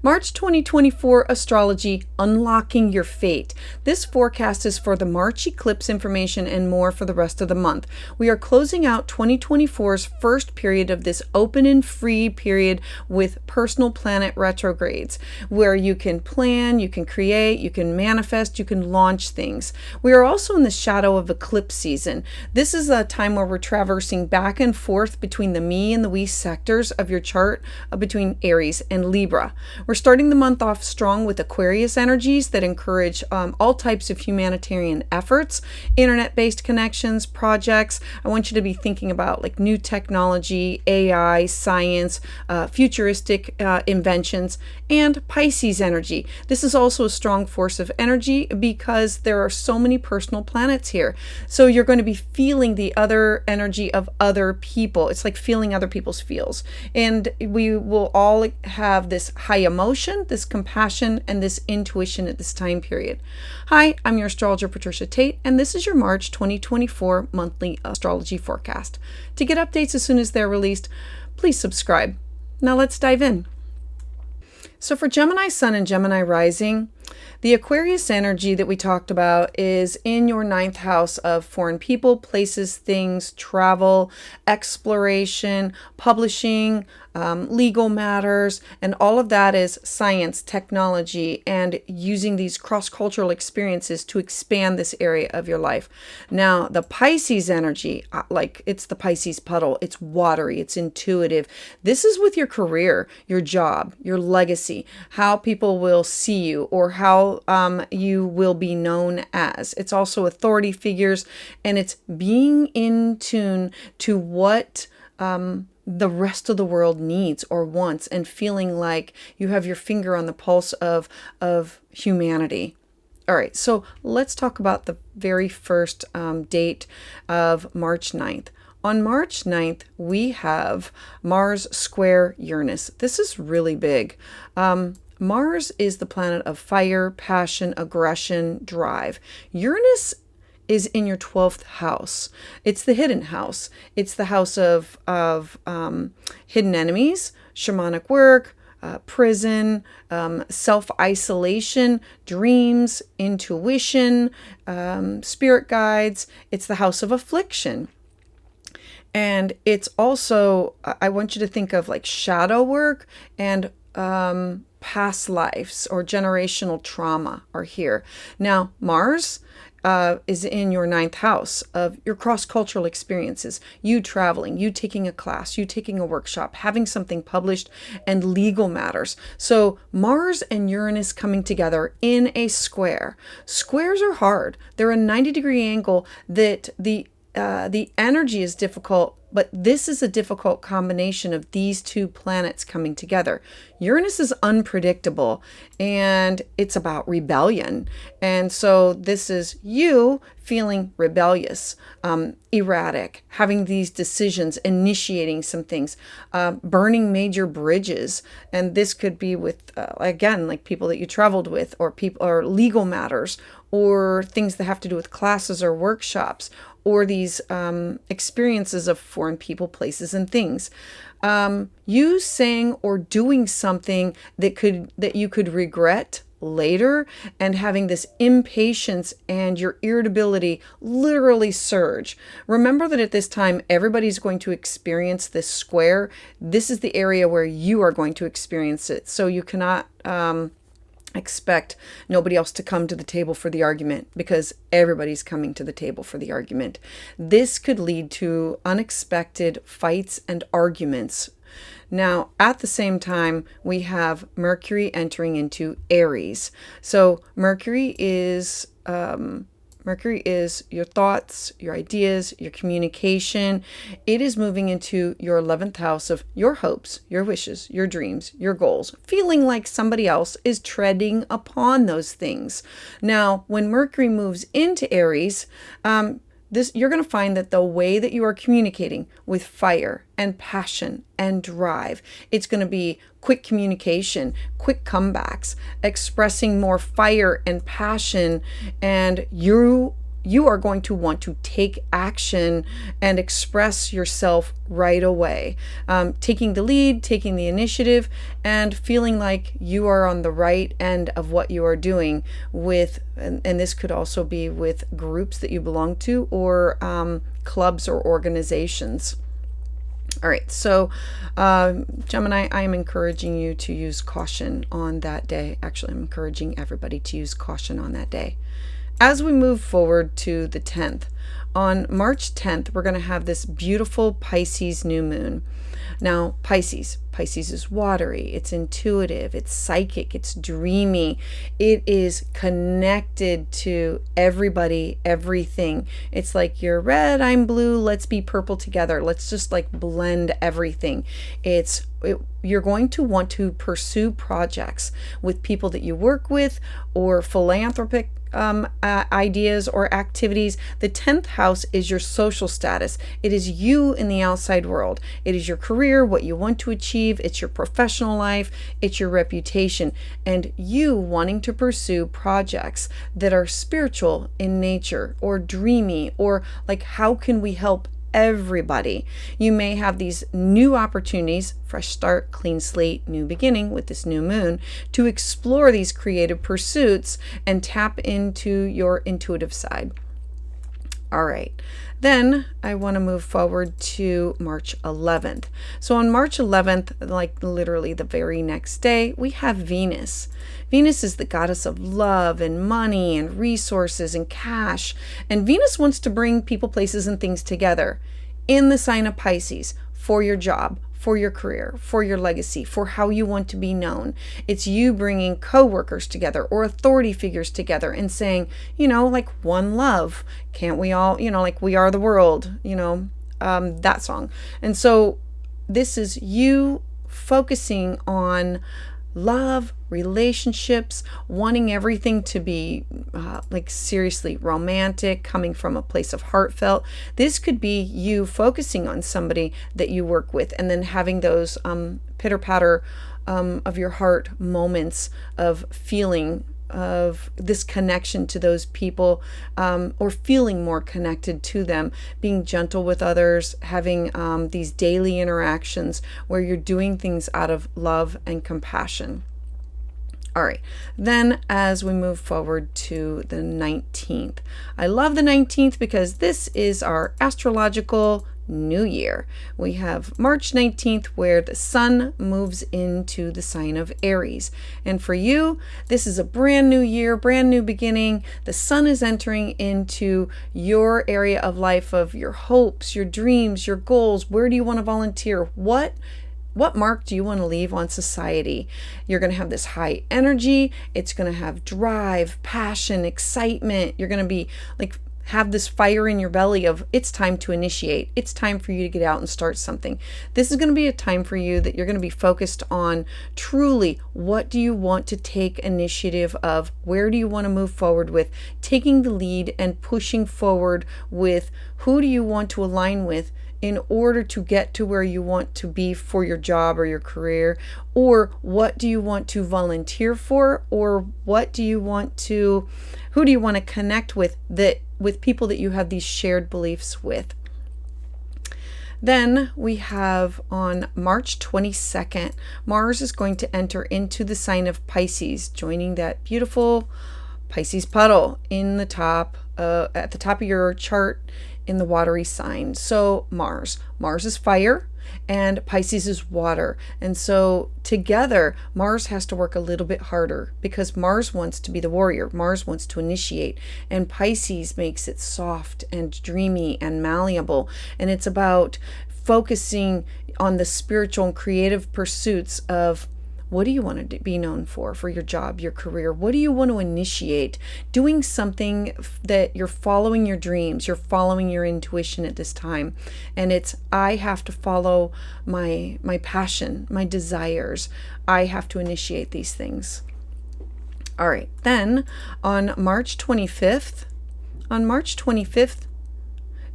March 2024 Astrology, Unlocking Your Fate. This forecast is for the March eclipse information and more for the rest of the month. We are closing out 2024's first period of this open and free period with personal planet retrogrades, where you can plan, you can create, you can manifest, you can launch things. We are also in the shadow of eclipse season. This is a time where we're traversing back and forth between the me and the we sectors of your chart, between Aries and Libra. We're starting the month off strong with Aquarius energies that encourage all types of humanitarian efforts, internet-based connections, projects. I want you to be thinking about like new technology, AI, science, futuristic inventions, and Pisces energy. This is also a strong force of energy because there are so many personal planets here. So you're going to be feeling the other energy of other people. It's like feeling other people's feels. And we will all have this high emotion, this compassion, and this intuition at this time period. Hi, I'm your astrologer, Patricia Tate, and this is your March 2024 monthly astrology forecast. To get updates as soon as they're released, please subscribe. Now let's dive in. So for Gemini Sun and Gemini Rising, the Aquarius energy that we talked about is in your 9th house of foreign people, places, things, travel, exploration, publishing, legal matters, and all of that is science, technology, and using these cross-cultural experiences to expand this area of your life. Now, the Pisces energy, like it's the Pisces puddle, it's watery, it's intuitive. This is with your career, your job, your legacy, how people will see you or how you will be known as. It's also authority figures, and it's being in tune to what the rest of the world needs or wants, and feeling like you have your finger on the pulse of humanity. All right, so let's talk about the very first date of March 9th. On March 9th, we have Mars square Uranus. This is really big. Mars is the planet of fire, passion, aggression, drive. Uranus is in your 12th house. It's the hidden house. It's the house of hidden enemies, shamanic work, prison, self-isolation, dreams, intuition, spirit guides. It's the house of affliction. And it's also, I want you to think of like shadow work and past lives or generational trauma are here. Now, Mars is in your 9th house of your cross-cultural experiences, you traveling, you taking a class, you taking a workshop, having something published, and legal matters. So Mars and Uranus coming together in a square. Squares are hard. They're a 90-degree angle that the energy is difficult, but this is a difficult combination of these two planets coming together. Uranus is unpredictable, and it's about rebellion. And so this is you feeling rebellious, erratic, having these decisions, initiating some things, burning major bridges. And this could be with, again, like people that you traveled with, or people, or legal matters, or things that have to do with classes or workshops, or these experiences of foreign people, places, and things. You saying or doing something that you could regret later, and having this impatience and your irritability literally surge. Remember that at this time, everybody's going to experience this square. This is the area where you are going to experience it. So you cannot expect nobody else to come to the table for the argument, because everybody's coming to the table for the argument. This could lead to unexpected fights and arguments. Now, at the same time, we have Mercury entering into Aries. So Mercury is your thoughts, your ideas, your communication. It is moving into your 11th house of your hopes, your wishes, your dreams, your goals, feeling like somebody else is treading upon those things. Now, when Mercury moves into Aries, you're going to find that the way that you are communicating with fire and passion and drive, it's going to be quick communication, quick comebacks, expressing more fire and passion, and you you are going to want to take action and express yourself right away. Taking the lead, taking the initiative, and feeling like you are on the right end of what you are doing with, and this could also be with groups that you belong to, or clubs or organizations. All right, so Gemini, I am encouraging you to use caution on that day. Actually, I'm encouraging everybody to use caution on that day. As we move forward to the 10th, on March 10th, we're going to have this beautiful Pisces new moon. Now, Pisces is watery, it's intuitive, it's psychic, it's dreamy, it is connected to everybody, everything. It's like, you're red, I'm blue, let's be purple together. Let's just like blend everything. You're going to want to pursue projects with people that you work with, or philanthropic ideas or activities. The 10th house is your social status. It is you in the outside world. It is your career, what you want to achieve. It's your professional life. It's your reputation. And you wanting to pursue projects that are spiritual in nature, or dreamy, or like, how can we help everybody? You may have these new opportunities, fresh start, clean slate, new beginning with this new moon, to explore these creative pursuits and tap into your intuitive side. All right, then I want to move forward to March 11th. So on March 11th, like literally the very next day, we have Venus. Venus is the goddess of love and money and resources and cash. And Venus wants to bring people, places, and things together in the sign of Pisces, for your job, for your career, for your legacy, for how you want to be known. It's you bringing co-workers together or authority figures together and saying, like one love. Can't we all, like we are the world, that song. And so this is you focusing on love, relationships, wanting everything to be like seriously romantic, coming from a place of heartfelt. This could be you focusing on somebody that you work with, and then having those pitter-patter of your heart moments of feeling of this connection to those people, or feeling more connected to them, being gentle with others, having these daily interactions where you're doing things out of love and compassion. All right, then as we move forward to the 19th, I love the 19th because this is our astrological new year. We have March 19th, where the sun moves into the sign of Aries. And for you, this is a brand new year, brand new beginning. The sun is entering into your area of life, of your hopes, your dreams, your goals. Where do you want to volunteer? What mark do you want to leave on society? You're going to have this high energy. It's going to have drive, passion, excitement. You're going to be like, have this fire in your belly of, it's time to initiate. It's time for you to get out and start something. This is going to be a time for you that you're going to be focused on truly, what do you want to take initiative of? Where do you want to move forward with? Taking the lead and pushing forward with, who do you want to align with in order to get to where you want to be for your job or your career? Or what do you want to volunteer for? Or who do you want to connect with, with people that you have these shared beliefs with? Then we have on March 22nd, Mars is going to enter into the sign of Pisces, joining that beautiful Pisces puddle in the top, at the top of your chart, in the watery sign. So Mars is fire and Pisces is water. And so together, Mars has to work a little bit harder because Mars wants to be the warrior. Mars wants to initiate, and Pisces makes it soft and dreamy and malleable. And it's about focusing on the spiritual and creative pursuits of, what do you want to be known for your job, your career? What do you want to initiate? Doing something that you're following your dreams, you're following your intuition at this time. And it's, I have to follow my passion, my desires. I have to initiate these things. All right, then on March 25th,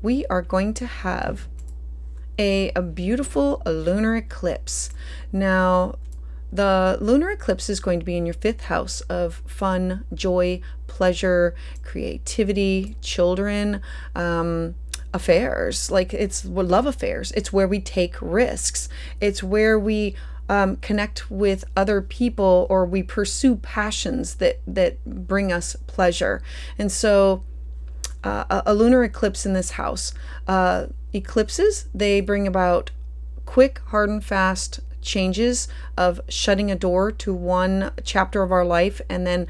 we are going to have a beautiful lunar eclipse. Now, The lunar eclipse is going to be in your 5th house of fun, joy, pleasure, creativity, children, affairs. Like, it's love affairs. It's where we take risks. It's where we connect with other people, or we pursue passions that bring us pleasure. And so a lunar eclipse in this house, eclipses, they bring about quick, hard and fast changes of shutting a door to one chapter of our life, and then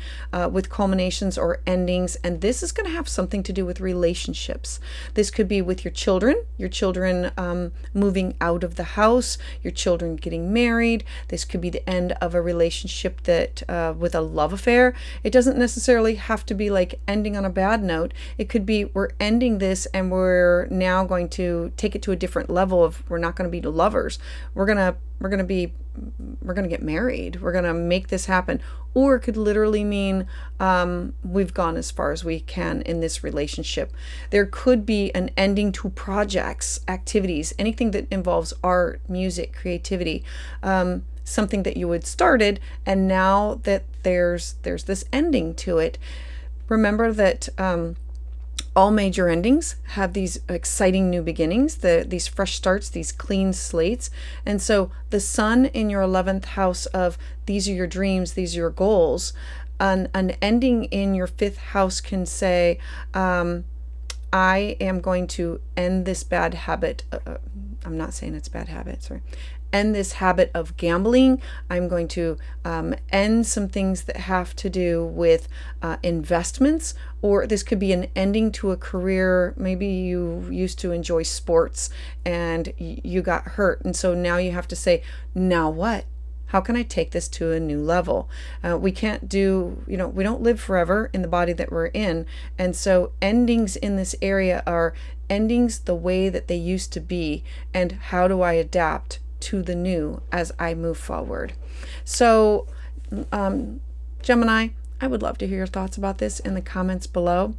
with culminations or endings. And this is going to have something to do with relationships. This could be with your children moving out of the house, your children getting married. This could be the end of a relationship that with a love affair. It doesn't necessarily have to be like ending on a bad note. It could be we're ending this and we're now going to take it to a different level of, we're not going to be lovers. We're going to get married. We're going to make this happen. Or it could literally mean we've gone as far as we can in this relationship. There could be an ending to projects, activities, anything that involves art, music, creativity, something that you had started, and now that there's this ending to it. Remember that all major endings have these exciting new beginnings, these fresh starts, these clean slates. And so the sun in your 11th house of these are your dreams, these are your goals, an ending in your 5th house can say, I am going to end this bad habit. I'm not saying it's a bad habit, sorry. End this habit of gambling. I'm going to end some things that have to do with investments, or this could be an ending to a career. Maybe you used to enjoy sports and you got hurt, and so now you have to say, now what? How can I take this to a new level? We can't do, we don't live forever in the body that we're in. And so endings in this area are endings the way that they used to be, and how do I adapt to the new as I move forward. So, Gemini, I would love to hear your thoughts about this in the comments below.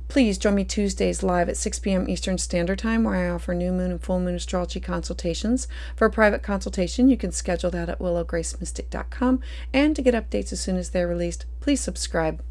Please join me Tuesdays live at 6 p.m. Eastern Standard Time, where I offer new moon and full moon astrology consultations. For a private consultation, you can schedule that at willowgracemystik.com. And to get updates as soon as they're released, please subscribe.